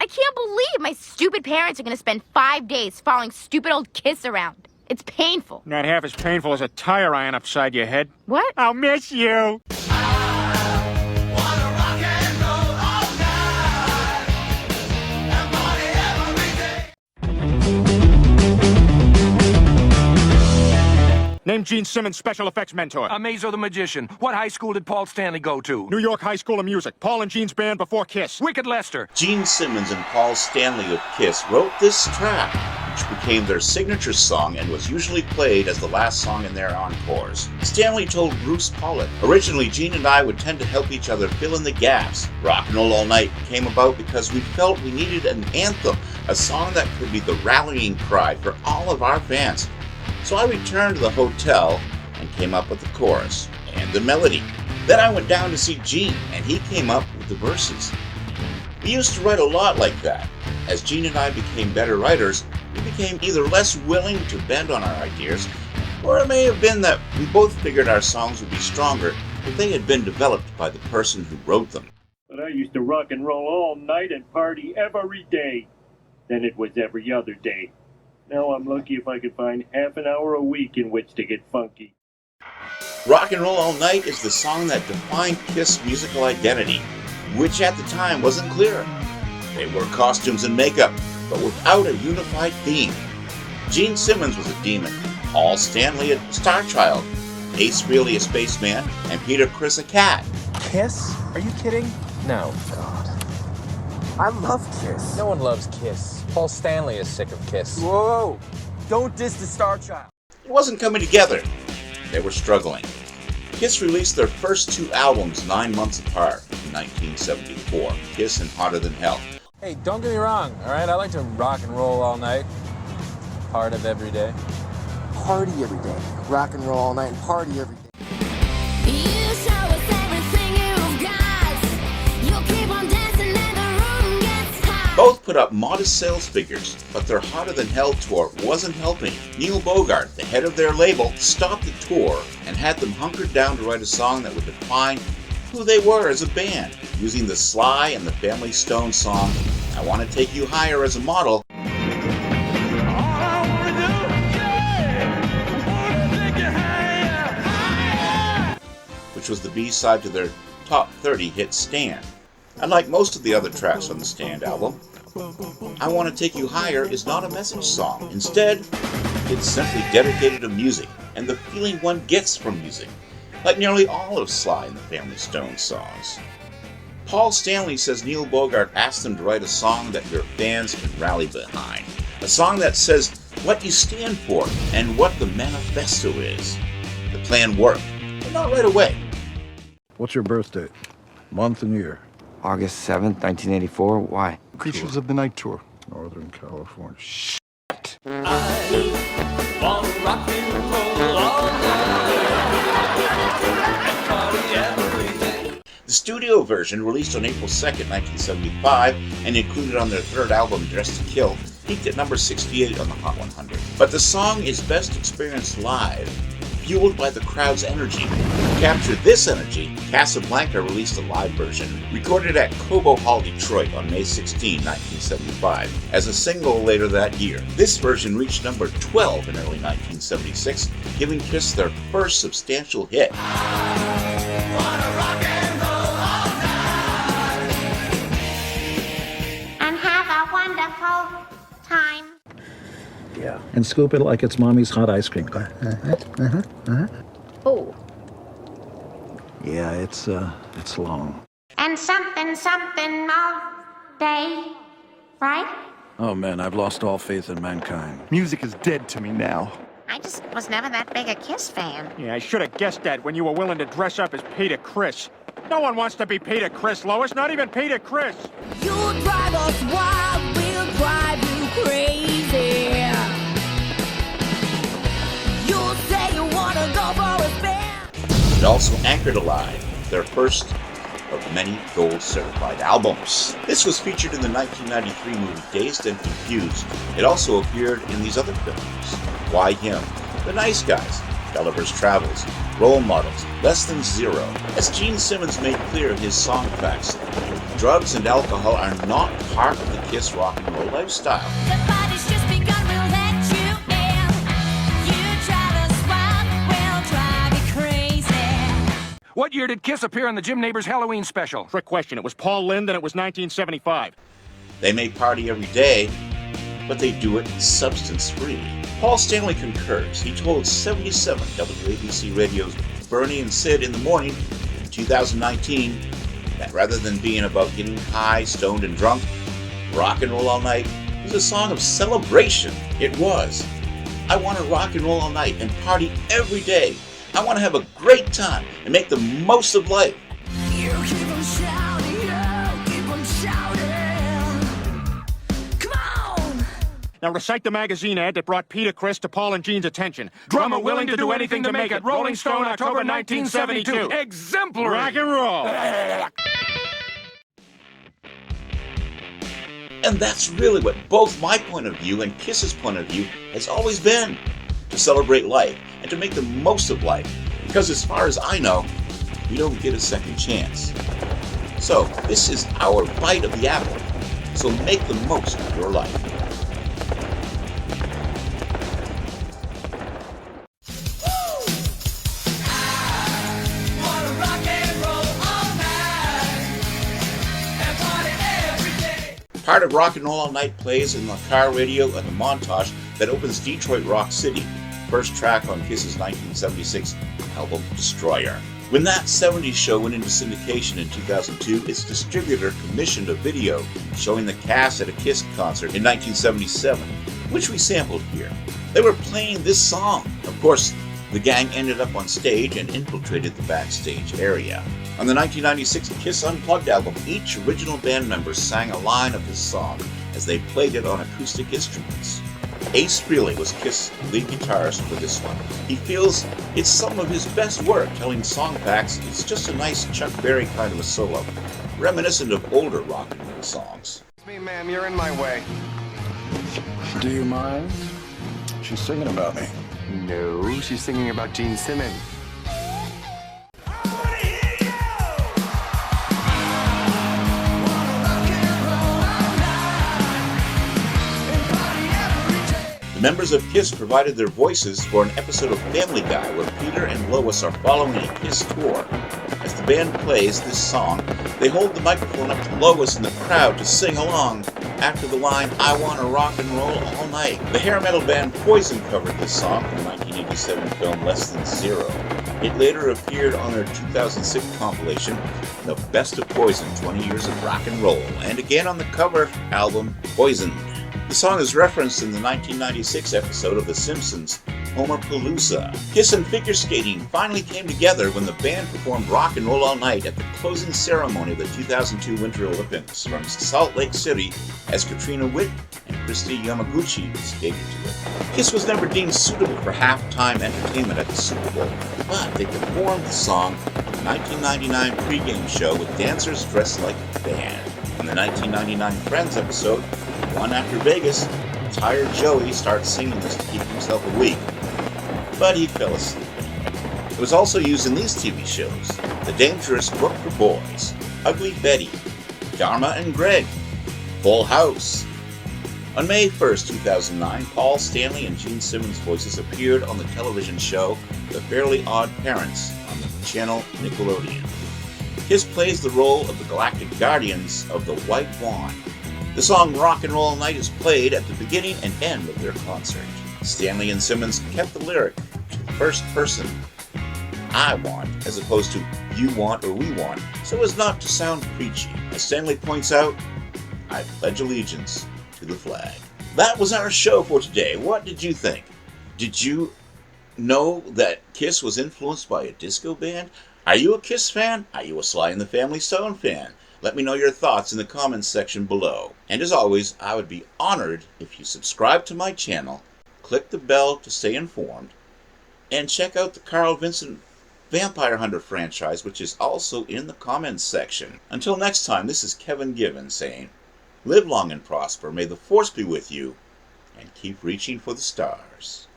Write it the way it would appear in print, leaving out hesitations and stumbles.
can't believe my stupid parents are gonna spend 5 days following stupid old Kiss around. It's painful. Not half as painful as a tire iron upside your head. What? I'll miss you. Name Gene Simmons' special effects mentor. Amazo the Magician. What high school did Paul Stanley go to? New York High School of Music. Paul and Gene's band before Kiss. Wicked Lester. Gene Simmons and Paul Stanley of Kiss wrote this track, which became their signature song and was usually played as the last song in their encores. Stanley told Bruce Pollett, "Originally, Gene and I would tend to help each other fill in the gaps. Rock and Roll All Night came about because we felt we needed an anthem, a song that could be the rallying cry for all of our fans. So I returned to the hotel and came up with the chorus and the melody. Then I went down to see Gene, and he came up with the verses. We used to write a lot like that. As Gene and I became better writers, we became either less willing to bend on our ideas, or it may have been that we both figured our songs would be stronger if they had been developed by the person who wrote them." But I used to rock and roll all night and party every day. Then it was every other day. Now I'm lucky if I can find half an hour a week in which to get funky. Rock and Roll All Night is the song that defined Kiss' musical identity, which at the time wasn't clear. They wore costumes and makeup, but without a unified theme. Gene Simmons was a demon, Paul Stanley a star child, Ace Frehley a spaceman, and Peter Criss a cat. Kiss? Are you kidding? No. God. I love Kiss. No one loves Kiss. Paul Stanley is sick of Kiss. Whoa! Don't diss the star child. It wasn't coming together. They were struggling. Kiss released their first two albums 9 months apart in 1974, Kiss and Hotter Than Hell. Hey, don't get me wrong, all right? I like to rock and roll all night. Part of every day. Party every day. Rock and roll all night and party every day. You show us everything you've got. You'll keep on dancing and the room gets hot. Both put up modest sales figures, but their Hotter Than Hell tour wasn't helping. Neil Bogart, the head of their label, stopped the tour and had them hunkered down to write a song that would define who they were as a band, using the Sly and the Family Stone song, "I Want to Take You Higher" as a model. Which was the B-side to their top 30 hit Stand. Unlike most of the other tracks on the Stand album, I Want to Take You Higher is not a message song. Instead, it's simply dedicated to music and the feeling one gets from music, like nearly all of Sly and the Family Stone songs. Paul Stanley says Neil Bogart asked them to write a song that your fans can rally behind, a song that says what you stand for and what the manifesto is. The plan worked, but not right away. What's your birth date? Month and year? August 7th, 1984. Why? Creatures of the Night Tour. Northern California. The studio version, released on April 2nd, 1975, and included on their third album, Dressed to Kill, peaked at number 68 on the Hot 100. But the song is best experienced live, fueled by the crowd's energy. To capture this energy, Casablanca released a live version, recorded at Cobo Hall, Detroit on May 16, 1975, as a single later that year. This version reached number 12 in early 1976, giving Kiss their first substantial hit. And have a wonderful time. Yeah. And scoop it like it's mommy's hot ice cream. Oh. Yeah, it's long. And something all day, right? Oh man, I've lost all faith in mankind. Music is dead to me now. I just was never that big a Kiss fan. Yeah, I should have guessed that when you were willing to dress up as Peter Criss. No one wants to be Peter Criss, Lois, not even Peter Criss. You drive us wild, we'll drive you crazy. You say you wanna go for a spin. It also anchored Alive, their first of many gold certified albums. This was featured in the 1993 movie Dazed and Confused. It also appeared in these other films: Why Him, The Nice Guys, Gulliver's Travels, Role Models, Less Than Zero. As Gene Simmons made clear in his song facts, drugs and alcohol are not part of the Kiss rock and roll lifestyle. The party's just begun, we'll let you in. You try to swap, we'll drive you crazy. What year did Kiss appear on the Jim Neighbors Halloween special? Trick question. It was Paul Lynde and it was 1975. They may party every day, but they do it substance-free. Paul Stanley concurs. He told 77 WABC Radio's Bernie and Sid in the Morning in 2019 that rather than being about getting high, stoned, and drunk, Rock and Roll All Night was a song of celebration. It was. I want to rock and roll all night and party every day. I want to have a great time and make the most of life. You keep on shouting, you keep on shouting. Come on! Now recite the magazine ad that brought Peter Criss to Paul and Gene's attention. Drummer willing to do anything to make it. Rolling Stone, October 1972. Exemplary. Rock and roll. And that's really what both my point of view and Kiss's point of view has always been. To celebrate life and to make the most of life. Because as far as I know, we don't get a second chance. So this is our bite of the apple. So make the most of your life. Part of Rock and Roll All Night plays in the car radio and the montage that opens Detroit Rock City, first track on Kiss's 1976 album Destroyer. When that 70s show went into syndication in 2002, its distributor commissioned a video showing the cast at a Kiss concert in 1977, which we sampled here. They were playing this song. Of course, the gang ended up on stage and infiltrated the backstage area. On the 1996 Kiss Unplugged album, each original band member sang a line of this song as they played it on acoustic instruments. Ace Frehley was Kiss' lead guitarist for this one. He feels it's some of his best work, telling song facts it's just a nice Chuck Berry kind of a solo, reminiscent of older rock and roll songs. Excuse me, ma'am, you're in my way. Do you mind? She's singing about me. No, she's singing about Gene Simmons. The members of Kiss provided their voices for an episode of Family Guy where Peter and Lois are following a Kiss tour. As the band plays this song, they hold the microphone up to Lois and the crowd to sing along after the line, "I want to rock and roll all night." The hair metal band Poison covered this song from the 1987 film Less Than Zero. It later appeared on their 2006 compilation, The Best of Poison, 20 Years of Rock and Roll, and again on the cover album Poison. The song is referenced in the 1996 episode of The Simpsons, Homerpalooza. Kiss and figure skating finally came together when the band performed Rock and Roll All Night at the closing ceremony of the 2002 Winter Olympics from Salt Lake City as Katrina Witt and Christy Yamaguchi skated to it. Kiss was never deemed suitable for halftime entertainment at the Super Bowl, but they performed the song on the 1999 pregame show with dancers dressed like the band. In the 1999 Friends episode, One After Vegas, tired Joey starts singing this to keep himself awake, but he fell asleep. It was also used in these TV shows: The Dangerous Book for Boys, Ugly Betty, Dharma and Greg, Full House. On May 1st, 2009, Paul Stanley and Gene Simmons' voices appeared on the television show The Fairly Odd Parents on the channel Nickelodeon. Kiss plays the role of the Galactic Guardians of the White Wand. The song Rock and Roll All Night is played at the beginning and end of their concert. Stanley and Simmons kept the lyric to the first person, I want, as opposed to you want or we want, so as not to sound preachy. As Stanley points out, I pledge allegiance to the flag. That was our show for today. What did you think? Did you know that Kiss was influenced by a disco band? Are you a Kiss fan? Are you a Sly and the Family Stone fan? Let me know your thoughts in the comments section below. And as always, I would be honored if you subscribe to my channel, click the bell to stay informed, and check out the Carl Vincent Vampire Hunter franchise, which is also in the comments section. Until next time, this is Kevin Given saying, live long and prosper, may the force be with you, and keep reaching for the stars.